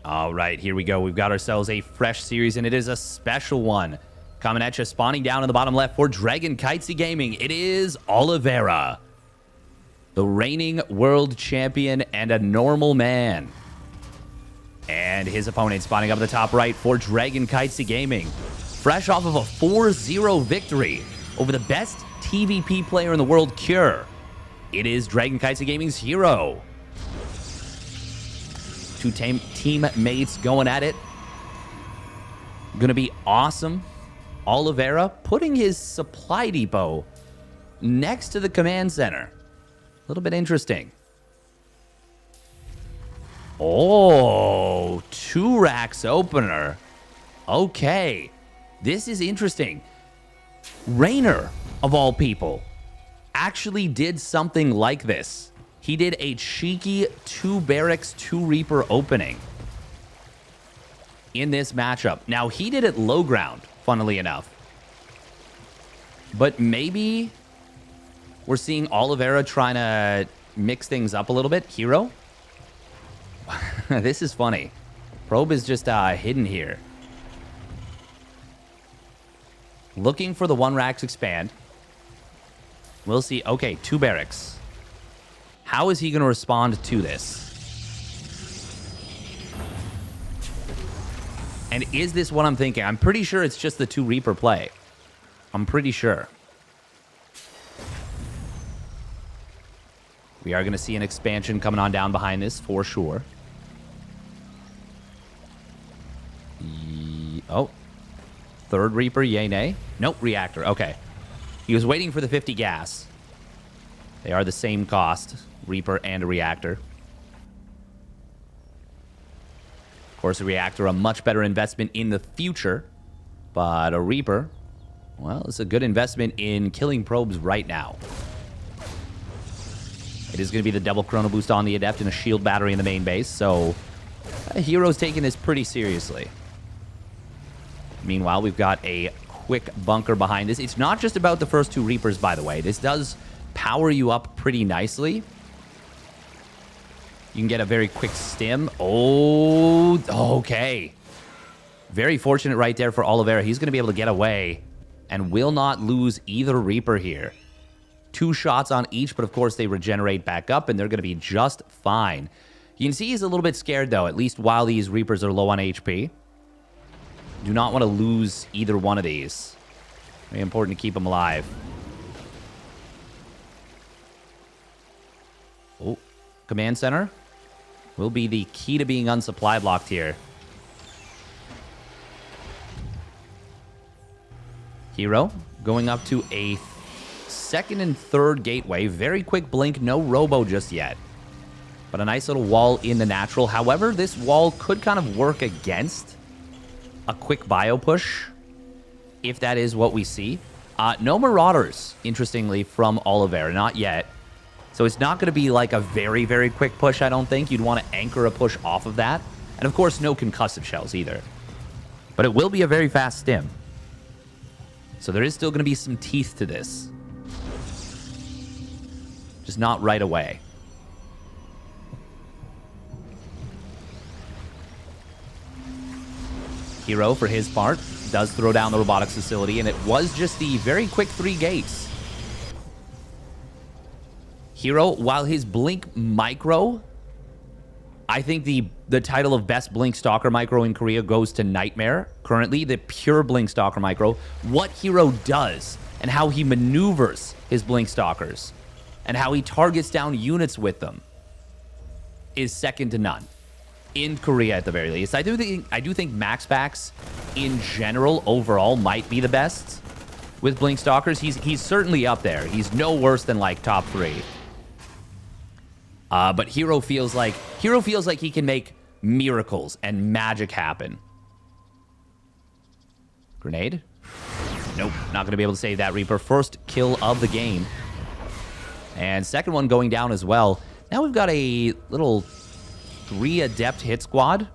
All right, here we go. We've got ourselves a fresh series, and it is a special one. Coming at you, spawning down in the bottom left for Dragon Katowice Gaming. It is Oliveira, the reigning world champion and a normal man. And his opponent spawning up at the top right for Dragon Katowice Gaming. Fresh off of a 4-0 victory over the best TVP player in the world, Cure. It is Dragon Katowice Gaming's herO. Two teammates going at it. Gonna be awesome. Oliveira putting his supply depot next to the command center. A little bit interesting. Oh, 2 racks opener. Okay. This is interesting. Rainer, of all people, actually did something like this. He did a cheeky 2 barracks, 2 Reaper opening in this matchup. Now, he did it low ground, funnily enough. But maybe we're seeing Oliveira trying to mix things up a little bit. herO? This is funny. Probe is just hidden here. Looking for the 1 racks expand. We'll see. Okay, 2 barracks. How is he going to respond to this? And is this what I'm thinking? I'm pretty sure it's just the 2 Reaper play. I'm pretty sure. We are going to see an expansion coming on down behind this for sure. Oh. 3rd Reaper, yay, nay. Nope, reactor. Okay. He was waiting for the 50 gas. They are the same cost. Reaper and a reactor. Of course, a reactor, a much better investment in the future. But a Reaper, well, it's a good investment in killing probes right now. It is going to be the double chrono boost on the Adept and a shield battery in the main base. So, herO's taking this pretty seriously. Meanwhile, we've got a quick bunker behind this. It's not just about the first 2 Reapers, by the way. This does power you up pretty nicely. You can get a very quick stim. Oh, okay. Very fortunate right there for Oliveira. He's going to be able to get away and will not lose either Reaper here. 2 shots on each, but of course they regenerate back up, and they're going to be just fine. You can see he's a little bit scared, though, at least while these Reapers are low on HP. Do not want to lose either one of these. Very important to keep them alive. Oh, command center will be the key to being unsupply blocked here. herO going up to a 2nd and 3rd gateway. Very quick blink. No robo just yet. But a nice little wall in the natural. However, this wall could kind of work against a quick bio push, if that is what we see. No Marauders, interestingly, from Oliveira. Not yet. So it's not going to be like a very, very quick push, I don't think. You'd want to anchor a push off of that. And of course, no concussive shells either. But it will be a very fast stim. So there is still going to be some teeth to this. Just not right away. herO, for his part, does throw down the robotics facility, and it was just the very quick 3 gates. herO, while his Blink Micro, I think the title of best Blink Stalker Micro in Korea goes to Nightmare. Currently, the pure Blink Stalker Micro. What herO does and how he maneuvers his Blink Stalkers and how he targets down units with them is second to none. In Korea, at the very least. I do think Max Packs in general, overall, might be the best with Blink Stalkers. He's certainly up there. He's no worse than like top 3. But herO feels like he can make miracles and magic happen. Grenade? Nope, not going to be able to save that Reaper. First kill of the game. And second one going down as well. Now we've got a little 3 Adept hit squad.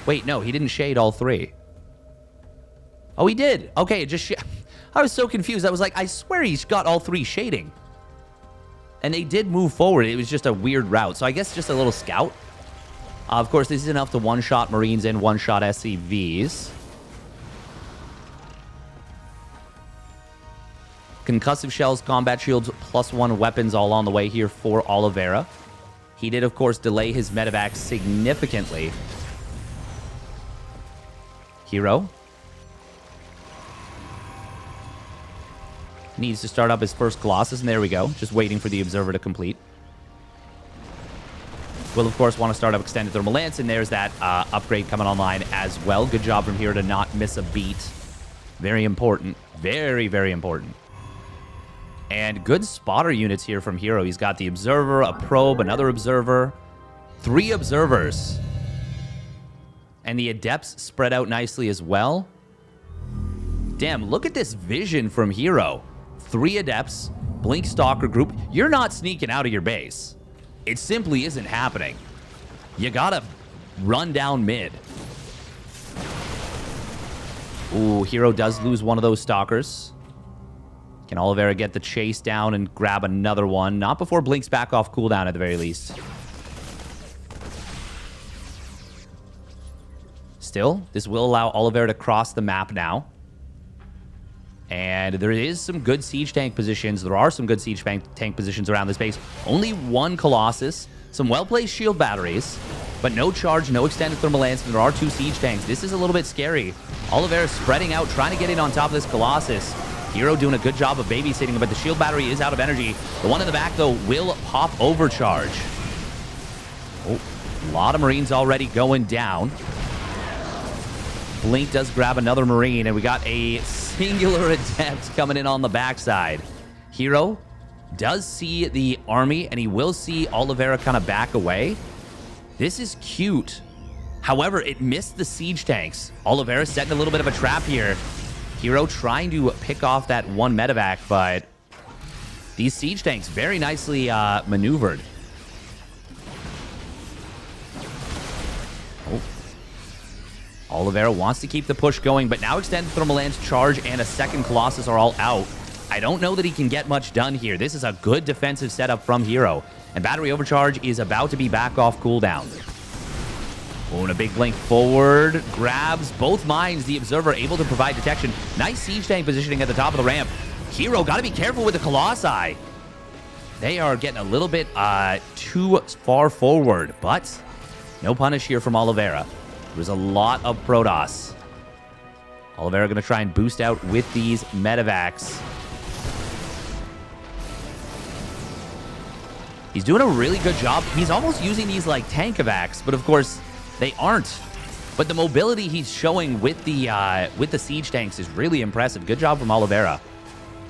Wait, no, he didn't shade all 3. Oh, he did. Okay, it just... I was so confused. I was like, I swear he's got all 3 shading. And they did move forward. It was just a weird route. So I guess just a little scout. Of course, this is enough to one-shot Marines and one-shot SCVs. Concussive shells, combat shields, +1 weapons all on the way here for Oliveira. He did, of course, delay his medevac significantly. herO needs to start up his first Colossus, and there we go. Just waiting for the Observer to complete. Will, of course, want to start up Extended Thermal Lance, and there's that upgrade coming online as well. Good job from here to not miss a beat. Very important. Very, very important. And good spotter units here from herO. He's got the Observer, a Probe, another Observer. 3 Observers. And the Adepts spread out nicely as well. Damn, look at this vision from herO. 3 Adepts, Blink Stalker group. You're not sneaking out of your base. It simply isn't happening. You gotta run down mid. Ooh, herO does lose one of those Stalkers. Can Oliveira get the chase down and grab another one? Not before Blink's back off cooldown at the very least. Still, this will allow Oliveira to cross the map now. And there is some good siege tank positions. There are some good siege tank positions around this base. Only 1 Colossus, some well-placed shield batteries, but no charge, no extended thermal lance, and there are 2 siege tanks. This is a little bit scary. Oliveira spreading out, trying to get in on top of this Colossus. herO doing a good job of babysitting, but the shield battery is out of energy. The one in the back, though, will pop overcharge. Oh, a lot of Marines already going down. Blink does grab another Marine, and we got a singular Adept coming in on the backside. herO does see the army, and he will see Oliveira kind of back away. This is cute. However, it missed the siege tanks. Oliveira setting a little bit of a trap here. herO trying to pick off that 1 medevac, but these siege tanks very nicely maneuvered. Oh. Oliveira wants to keep the push going, but now Extended Thermal Lance, Charge, and a second Colossus are all out. I don't know that he can get much done here. This is a good defensive setup from herO. And Battery Overcharge is about to be back off cooldown. Oh, and a big blink forward. Grabs both mines. The Observer able to provide detection. Nice siege tank positioning at the top of the ramp. herO got to be careful with the Colossi. They are getting a little bit too far forward, but no punish here from Oliveira. There's a lot of Protoss. Oliveira going to try and boost out with these medevacs. He's doing a really good job. He's almost using these like tank evacs, but of course they aren't. But the mobility he's showing with the siege tanks is really impressive. Good job from Oliveira.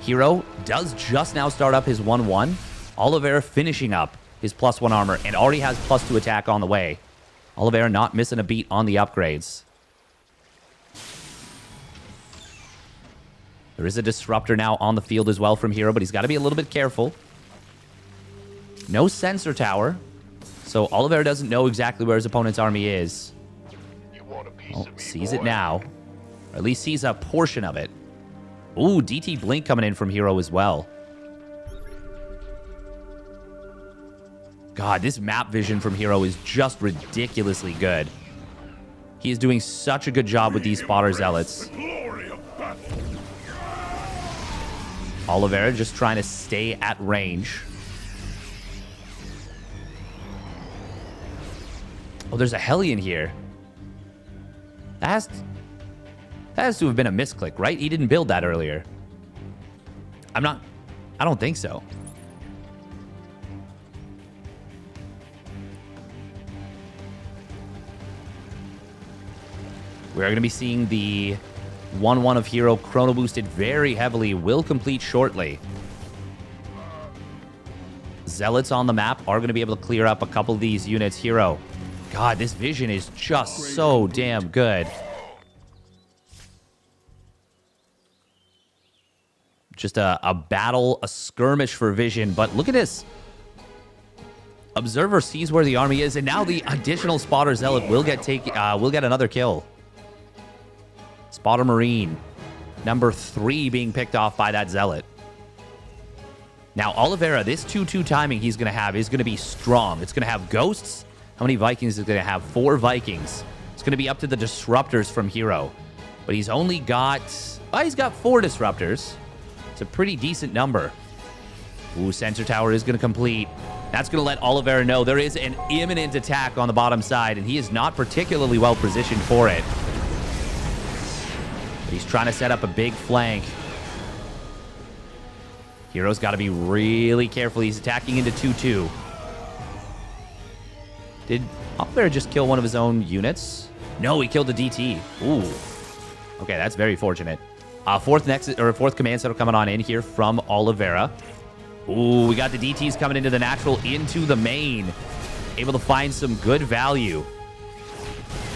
herO does just now start up his 1-1. Oliveira finishing up his +1 armor and already has +2 attack on the way. Oliveira not missing a beat on the upgrades. There is a disruptor now on the field as well from herO, but he's got to be a little bit careful. No sensor tower, so Oliveira doesn't know exactly where his opponent's army is. Oh, sees it now. Or at least sees a portion of it. Ooh, DT Blink coming in from herO as well. God, this map vision from herO is just ridiculously good. He is doing such a good job with these spotter zealots. Oliveira just trying to stay at range. Oh, there's a Hellion here. That has to have been a misclick, right? He didn't build that earlier. I don't think so. We're going to be seeing the 1-1 of herO chrono boosted very heavily. Will complete shortly. Zealots on the map are going to be able to clear up a couple of these units. herO. God, this vision is just so damn good. Just a battle, a skirmish for vision. But look at this. Observer sees where the army is, and now the additional spotter zealot will get another kill. Spotter Marine, number 3 being picked off by that zealot. Now, Oliveira, this 2-2 timing he's going to have is going to be strong. It's going to have ghosts, How many Vikings is it going to have? 4 Vikings. It's going to be up to the disruptors from herO. But he's only got... well, he's got 4 disruptors. It's a pretty decent number. Ooh, sensor tower is going to complete. That's going to let Oliveira know there is an imminent attack on the bottom side, and he is not particularly well positioned for it. But he's trying to set up a big flank. herO's got to be really careful. He's attacking into 2-2. Did Oliveira just kill one of his own units? No, he killed the DT. Ooh. Okay, that's very fortunate. Fourth command center coming on in here from Oliveira. Ooh, we got the DTs coming into the natural, into the main. Able to find some good value.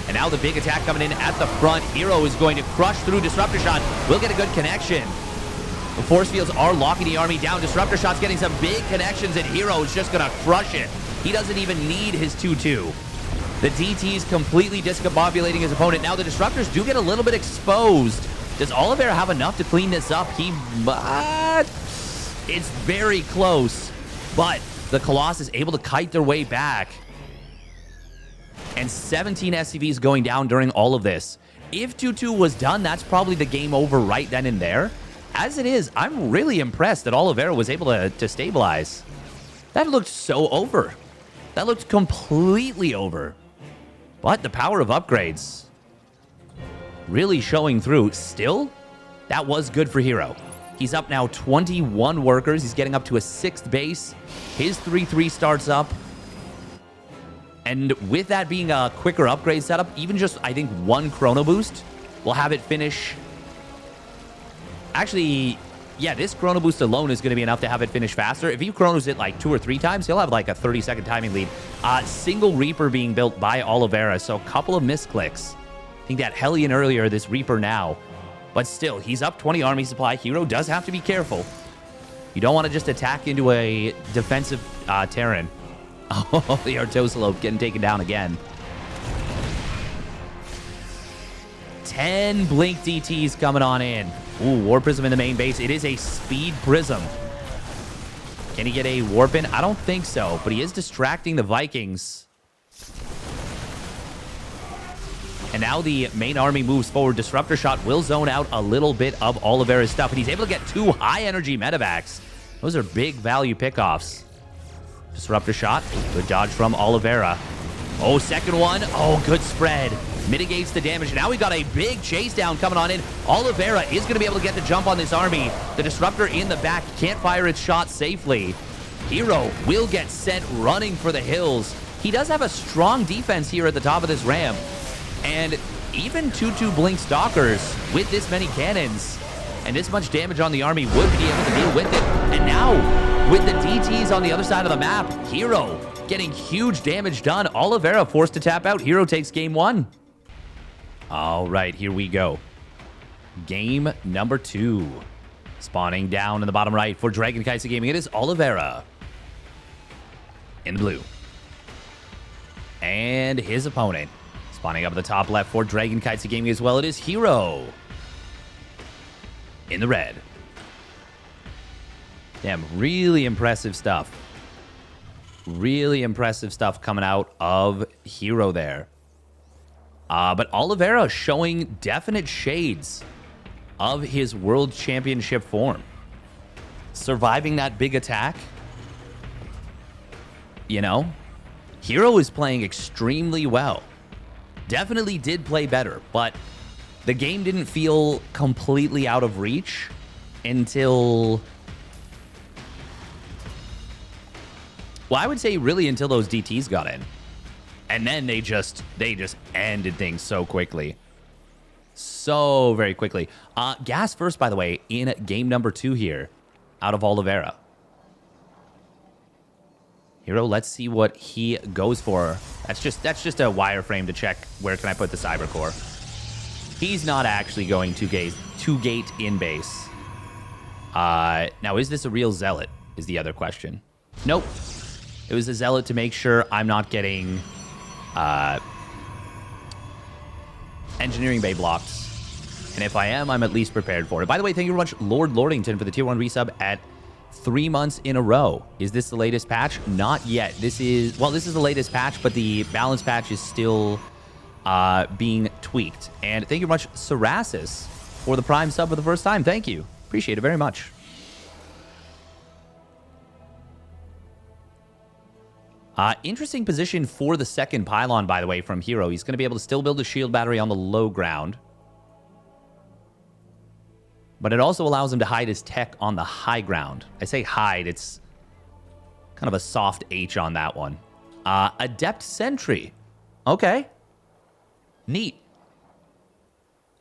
And now the big attack coming in at the front. herO is going to crush through Disruptor Shot. We'll get a good connection. The force fields are locking the army down. Disruptor Shot's getting some big connections, and herO is just going to crush it. He doesn't even need his 2-2. The DT's completely discombobulating his opponent. Now the Disruptors do get a little bit exposed. Does Oliveira have enough to clean this up? He might. It's very close, but the Colossus able to kite their way back. And 17 SCVs going down during all of this. If 2-2 was done, that's probably the game over right then and there. As it is, I'm really impressed that Oliveira was able to stabilize. That looked so over. That looked completely over. But the power of upgrades really showing through. Still, that was good for herO. He's up now 21 workers. He's getting up to a 6th base. His 3-3 starts up. And with that being a quicker upgrade setup, even just, I think, 1 chrono boost will have it finish. Actually, yeah, this chrono boost alone is going to be enough to have it finish faster. If he chronos it like 2 or 3 times, he'll have like a 30-second timing lead. Single Reaper being built by Oliveira, so a couple of misclicks. I think that Hellion earlier, this Reaper now. But still, he's up 20 army supply. herO does have to be careful. You don't want to just attack into a defensive Terran. Oh, the Artoslope getting taken down again. 10 Blink DTs coming on in. Ooh, War Prism in the main base. It is a Speed Prism. Can he get a Warp in? I don't think so, but he is distracting the Vikings. And now the main army moves forward. Disruptor Shot will zone out a little bit of Oliveira's stuff, and he's able to get 2 high-energy medevacs. Those are big value pickoffs. Disruptor Shot. Good dodge from Oliveira. Oh, second one. Oh, good spread. Mitigates the damage. Now we got a big chase down coming on in. Oliveira is going to be able to get the jump on this army. The Disruptor in the back can't fire its shot safely. herO will get sent running for the hills. He does have a strong defense here at the top of this ramp. And even 2-2 Blink Stalkers with this many cannons and this much damage on the army would be able to deal with it. And now, with the DTs on the other side of the map, herO getting huge damage done. Oliveira forced to tap out. herO takes game 1. All right, here we go. Game number 2. Spawning down in the bottom right for Dragon Kaiser Gaming. It is Oliveira in the blue. And his opponent. Spawning up at the top left for Dragon Kaiser Gaming as well. It is herO in the red. Damn, really impressive stuff. Really impressive stuff coming out of herO there. But Oliveira showing definite shades of his World Championship form. Surviving that big attack. You know, herO is playing extremely well. Definitely did play better, but the game didn't feel completely out of reach until... well, I would say really until those DTs got in. And then they just ended things so quickly. So very quickly. Gas first, by the way, in game number 2 here, out of Oliveira. herO, let's see what he goes for. That's just a wireframe to check where can I put the Cyber Core. He's not actually going to gate in base. Now, is this a real Zealot? Is the other question. Nope. It was a Zealot to make sure I'm not getting Engineering Bay blocked. And if I am, I'm at least prepared for it. By the way, thank you very much, Lord Lordington, for the tier 1 resub at 3 months in a row. Is this the latest patch? Not yet. This is the latest patch, but the balance patch is still being tweaked. And thank you very much, Sarasis, for the Prime sub for the first time. Thank you. Appreciate it very much. Interesting position for the second pylon, by the way, from herO. He's going to be able to still build a shield battery on the low ground. But it also allows him to hide his tech on the high ground. I say hide, it's kind of a soft H on that one. Adept Sentry. Okay. Neat.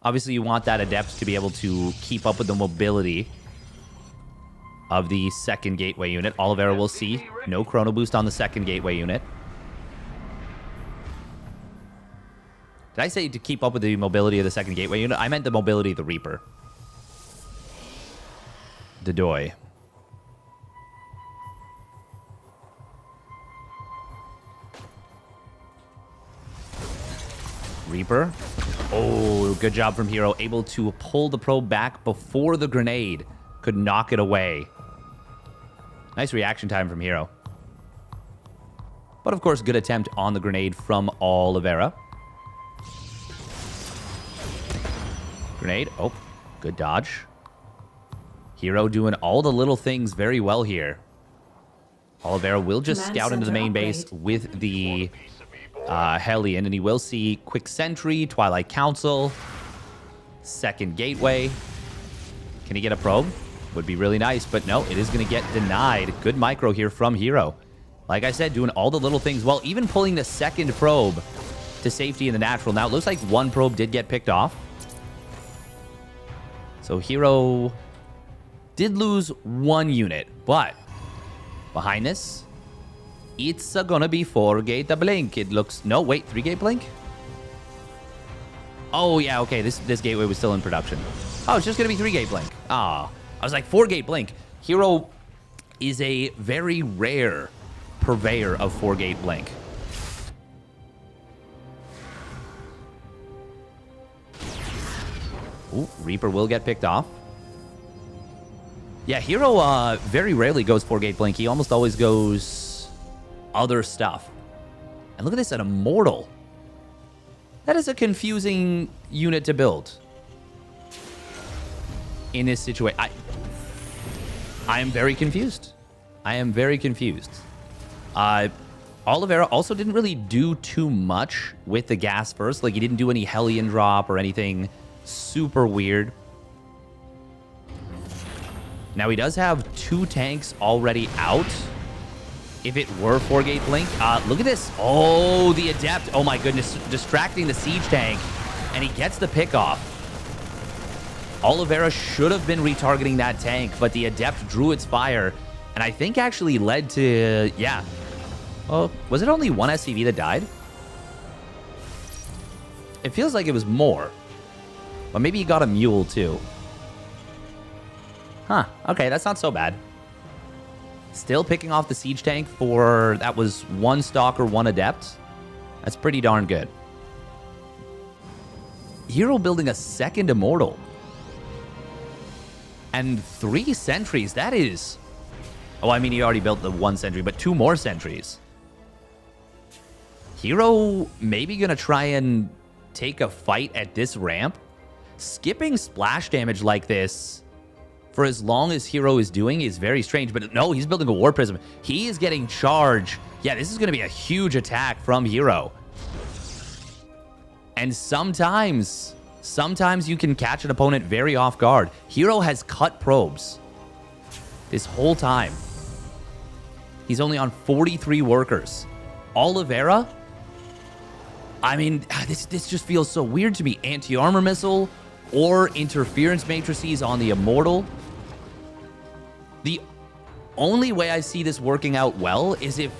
Obviously, you want that Adept to be able to keep up with the mobility of the second gateway unit. Oliveira will see no chrono boost on the second gateway unit. Did I say to keep up with the mobility of the second gateway unit? I meant the mobility of the Reaper. Dedoy. Reaper. Oh, good job from herO. Able to pull the probe back before the grenade could knock it away. Nice reaction time from herO. But of course, good attempt on the grenade from Oliveira. Grenade. Oh, good dodge. herO doing all the little things very well here. Oliveira will just scout into the main base with the Hellion, and he will see Quick Sentry, Twilight Council, second gateway. Can he get a probe? Would be really nice, but no, it is going to get denied. Good micro here from herO. Like I said, doing all the little things well, even pulling the second probe to safety in the natural. Now, it looks like one probe did get picked off. So herO did lose one unit, but behind this, it's gonna be 4-gate blink. It looks... No, wait, 3-gate blink? Oh, yeah, okay, this gateway was still in production. Oh, it's just gonna be 3-gate blink. Ah, I was like, 4-gate blink. herO is a very rare purveyor of 4-gate blink. Ooh, Reaper will get picked off. Yeah, herO very rarely goes 4-gate blink. He almost always goes other stuff. And look at this, an Immortal. That is a confusing unit to build in this situation. I am very confused. I am very confused. Oliveira also didn't really do too much with the gas first. Like, he didn't do any Hellion drop or anything super weird. Now, he does have 2 tanks already out. If it were 4-gate blink, look at this. Oh, the Adept. Oh my goodness, distracting the siege tank, and he gets the pick off. Oliveira should have been retargeting that tank, but the Adept drew its fire, and I think actually led to, yeah. Oh, was it only one SCV that died? It feels like it was more, but maybe he got a mule too. Huh, okay, that's not so bad. Still picking off the siege tank for, that was 1 Stalker, 1 Adept. That's pretty darn good. herO building a second Immortal. And 3 sentries, that is... Oh, I mean, he already built the 1 sentry, but 2 more sentries. herO maybe gonna try and take a fight at this ramp. Skipping splash damage like this for as long as herO is doing is very strange. But no, he's building a War Prism. He is getting charged. Yeah, this is going to be a huge attack from herO. And sometimes you can catch an opponent very off guard. herO has cut probes this whole time. He's only on 43 workers. Oliveira, I mean, this just feels so weird to me. Anti-armor missile or interference matrices on the Immortal. The only way I see this working out well is if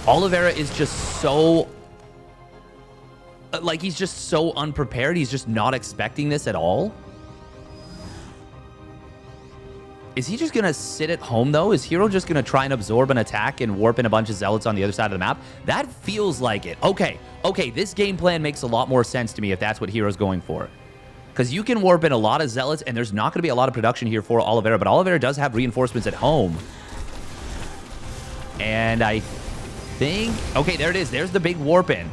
Oliveira is just so... Like, he's just so unprepared. He's just not expecting this at all. Is he just going to sit at home, though? Is herO just going to try and absorb an attack and warp in a bunch of zealots on the other side of the map? That feels like it. Okay, this game plan makes a lot more sense to me if that's what herO's going for. Because you can warp in a lot of Zealots, and there's not going to be a lot of production here for Oliveira, but Oliveira does have reinforcements at home. And I think... Okay, there it is. There's the big warp in.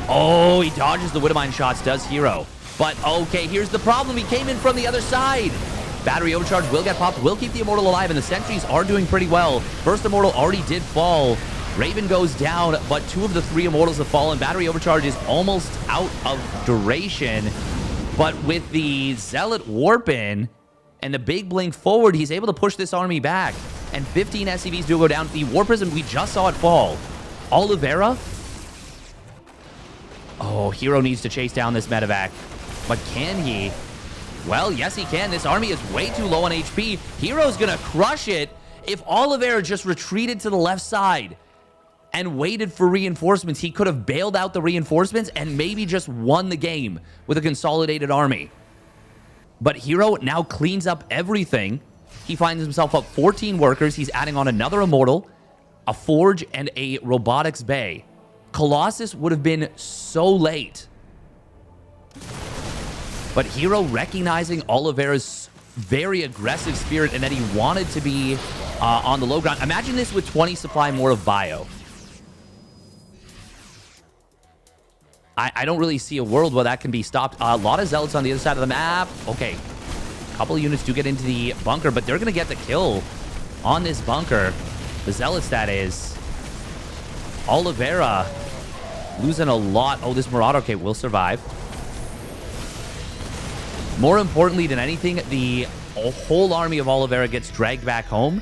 Oh, he dodges the Widowmine shots, does herO. But, okay, here's the problem. He came in from the other side. Battery overcharge will get popped, will keep the Immortal alive, and the sentries are doing pretty well. First Immortal already did fall. Raven goes down, but 2 of the 3 Immortals have fallen. Battery overcharge is almost out of duration. But with the Zealot warp in and the big blink forward, he's able to push this army back. And 15 SCVs do go down. The War Prism, we just saw it fall. Oliveira? Oh, herO needs to chase down this medevac. But can he? Well, yes, he can. This army is way too low on HP. herO's going to crush it if Oliveira just retreated to the left side and waited for reinforcements. He could have bailed out the reinforcements and maybe just won the game with a consolidated army. But herO now cleans up everything. He finds himself up 14 workers. He's adding on another Immortal, a Forge, and a Robotics Bay. Colossus would have been so late. But herO recognizing Oliveira's very aggressive spirit and that he wanted to be on the low ground. Imagine this with 20 supply more of bio. I don't really see a world where that can be stopped. A lot of Zealots on the other side of the map. Okay, a couple of units do get into the bunker, but they're going to get the kill on this bunker. The Zealots, that is. Oliveira losing a lot. Oh, this Marauder, okay, will survive. More importantly than anything, the whole army of Oliveira gets dragged back home,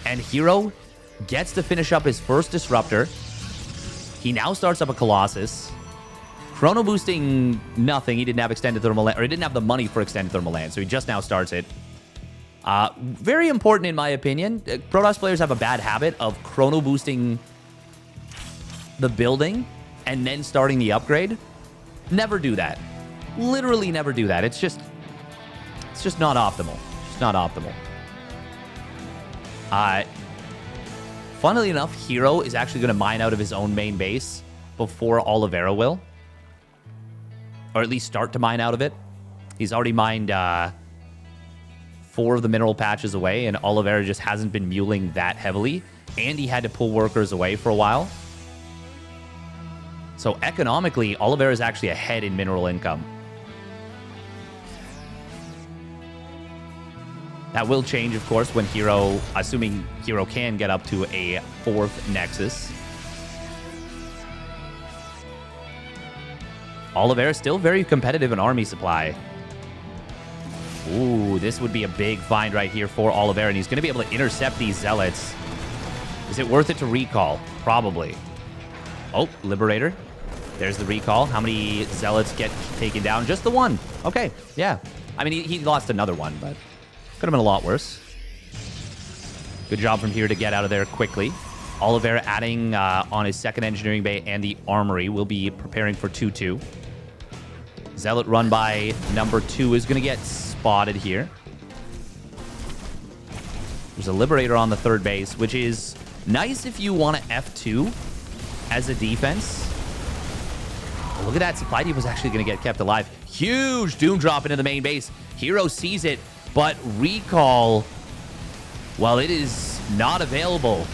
and herO gets to finish up his first Disruptor. He now starts up a Colossus. Chrono boosting, nothing. He didn't have extended thermal land, or he didn't have the money for extended thermal land, so he just now starts it. Very important in my opinion. Protoss players have a bad habit of chrono boosting the building and then starting the upgrade. Never do that. Literally never do that. It's just not optimal. It's not optimal. Funnily enough, herO is actually going to mine out of his own main base before Oliveira will. Or at least start to mine out of it. He's already mined 4 of the mineral patches away, and Oliveira just hasn't been muling that heavily. And he had to pull workers away for a while. So economically, Oliveira is actually ahead in mineral income. That will change, of course, when herO, assuming herO can get up to a 4th Nexus. Oliveira still very competitive in army supply. Ooh, this would be a big find right here for Oliveira, and he's going to be able to intercept these Zealots. Is it worth it to recall? Probably. Oh, Liberator. There's the recall. How many Zealots get taken down? Just the one. Okay, yeah. I mean, he lost another one, but could have been a lot worse. Good job from here to get out of there quickly. Oliveira adding on his 2nd engineering bay and the armory. Will be preparing for 2-2. Zealot run by number 2 is going to get spotted here. There's a Liberator on the 3rd base, which is nice if you want to F2 as a defense. Oh, look at that. Supply Depot was actually going to get kept alive. Huge Doom drop into the main base. herO sees it, but recall, well, it is not available.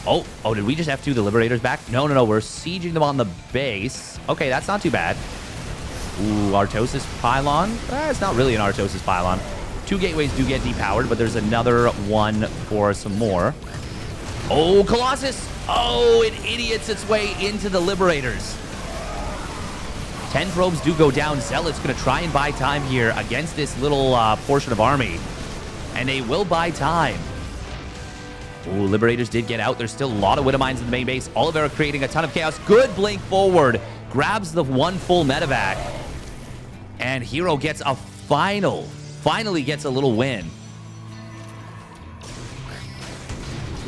Oh, did we just F2 the Liberators back? No, we're sieging them on the base. Okay, that's not too bad. Ooh, Artosis Pylon. It's not really an Artosis Pylon. 2 gateways do get depowered, but there's another one for some more. Oh, Colossus! Oh, it idiots its way into the Liberators. 10 probes do go down. Zealot's going to try and buy time here against this little portion of army. And they will buy time. Ooh, Liberators did get out. There's still a lot of Widowmines in the main base. Oliveira creating a ton of chaos. Good blink forward. Grabs the 1 full medevac. And herO gets a finally gets a little win.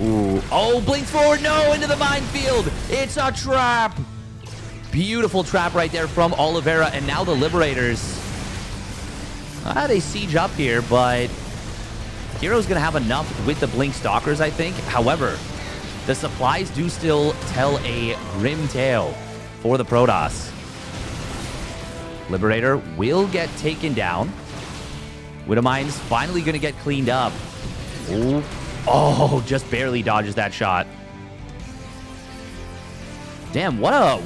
Ooh. Oh, blinks forward. No, into the minefield. It's a trap. Beautiful trap right there from Oliveira. And now the Liberators. They siege up here, but herO's going to have enough with the Blink Stalkers, I think. However, the supplies do still tell a grim tale for the Protoss. Liberator will get taken down. Widowmine's finally going to get cleaned up. Ooh. Oh, just barely dodges that shot. Damn, what a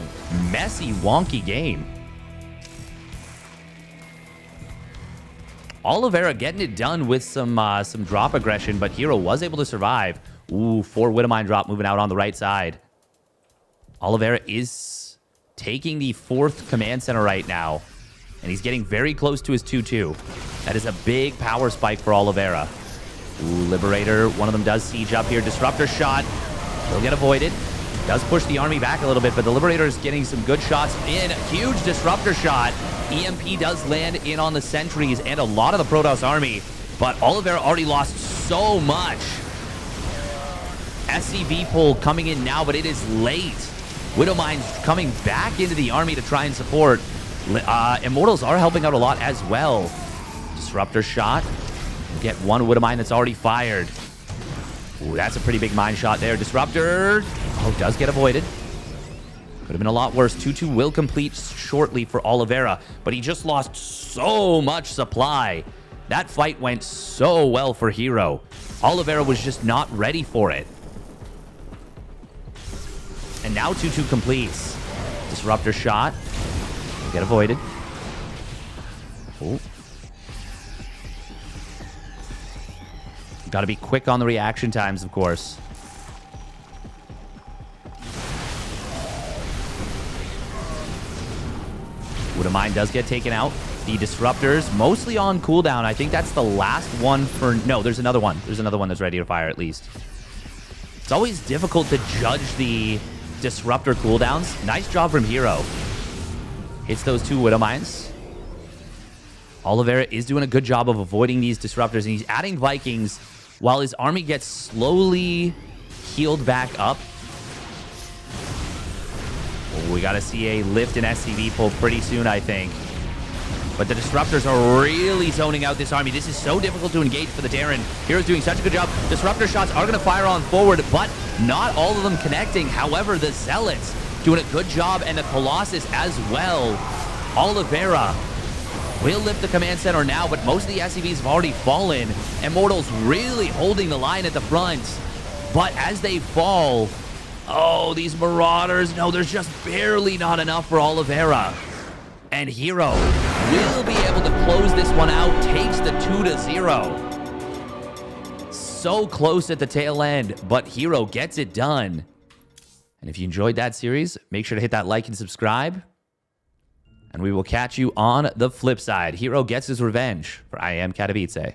messy, wonky game. Oliveira getting it done with some drop aggression, but herO was able to survive. Ooh, 4 Widowmine drop moving out on the right side. Oliveira is taking the 4th command center right now, and he's getting very close to his 2-2. That is a big power spike for Oliveira. Ooh, Liberator, one of them does siege up here. Disruptor shot will get avoided. Does push the army back a little bit, but the Liberator is getting some good shots in. Huge Disruptor shot. EMP does land in on the sentries and a lot of the Protoss army, but Oliveira already lost so much. SCV pull coming in now, but it is late. Widowmine's coming back into the army to try and support. Immortals are helping out a lot as well. Disruptor shot. We'll get one Widowmine that's already fired. Ooh, that's a pretty big mine shot there. Disruptor. Oh, does get avoided. Could have been a lot worse. 2-2 will complete shortly for Oliveira, but he just lost so much supply. That fight went so well for herO. Oliveira was just not ready for it. And now 2-2 completes. Disruptor shot. Will get avoided. Oh. Got to be quick on the reaction times, of course. Widowmine does get taken out. The Disruptors mostly on cooldown. I think that's the last one for... No, there's another one. There's another one that's ready to fire at least. It's always difficult to judge the Disruptor cooldowns. Nice job from herO. Hits those 2 Widowmines. Oliveira is doing a good job of avoiding these Disruptors, and he's adding Vikings while his army gets slowly healed back up. Oh, we got to see a lift in SCV pull pretty soon, I think. But the Disruptors are really zoning out this army. This is so difficult to engage for the Terran. herO's doing such a good job. Disruptor shots are going to fire on forward, but not all of them connecting. However, the Zealots doing a good job, and the Colossus as well. Oliveira will lift the command center now, but most of the SCVs have already fallen. Immortals really holding the line at the front. But as they fall, oh, these Marauders, no, there's just barely not enough for Oliveira. And herO will be able to close this one out, takes the 2-0. So close at the tail end, but herO gets it done. And if you enjoyed that series, make sure to hit that like and subscribe. And we will catch you on the flip side. herO gets his revenge for IEM Katowice.